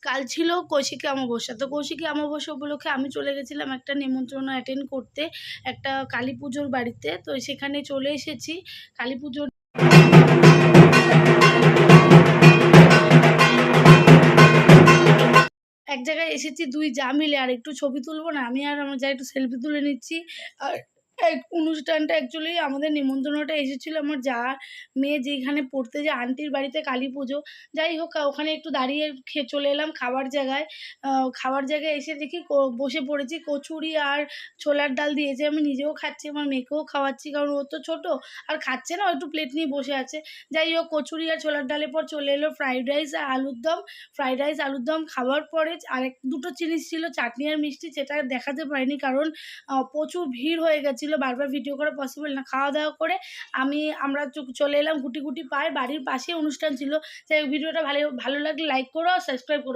কাল ছিল কৌশিকী অমাবস্যা। তো কৌশিকী অমাবস্যা উপলক্ষে আমি চলে গেছিলাম একটা নিমন্ত্রণ অ্যাটেন্ড করতে একটা কালী পুজোর বাড়িতে। তো সেখানে চলে এসেছি কালী পুজোর এক জায়গায় এসেছি ২ যা মিলে। আর একটু ছবি তুলবো না? আমি আর আমার যা একটু সেলফি তুলে নিচ্ছি। আর অনুষ্ঠানটা অ্যাকচুয়ালি আমাদের নিমন্ত্রণটা এসেছিল আমার যার মেয়ে যেখানে পড়তে যায় আন্টির বাড়িতে কালী পুজো। যাই হোক ওখানে একটু দাঁড়িয়ে চলে এলাম খাবার জায়গায়। খাবার জায়গায় এসে দেখি বসে পড়েছি। কচুরি আর ছোলার ডাল দিয়েছে। আমি নিজেও খাচ্ছি, আমার মেয়েকেও খাওয়াচ্ছি কারণ ও তো ছোট আর খাচ্ছে না, ও একটু প্লেট নিয়ে বসে আছে। যাই হোক কচুরি আর ছোলার ডালের পর চলে এলো ফ্রাইড রাইস আর আলুর দম। ফ্রাইড রাইস আলুর দম খাওয়ার পরে দুটো জিনিস ছিল চাটনি আর মিষ্টি, যেটা দেখাতে পারিনি কারণ প্রচুর ভিড় হয়ে গেছিলো, বারবার ভিডিও করা পসিবল না। খাওয়া দাওয়া করে আমরা চলে এলাম গুটি গুটি পায়ে, বাড়ির পাশেই অনুষ্ঠান ছিল। যাই হোক ভিডিওটা ভালো লাগলে লাইক করো আর সাবস্ক্রাইব করো।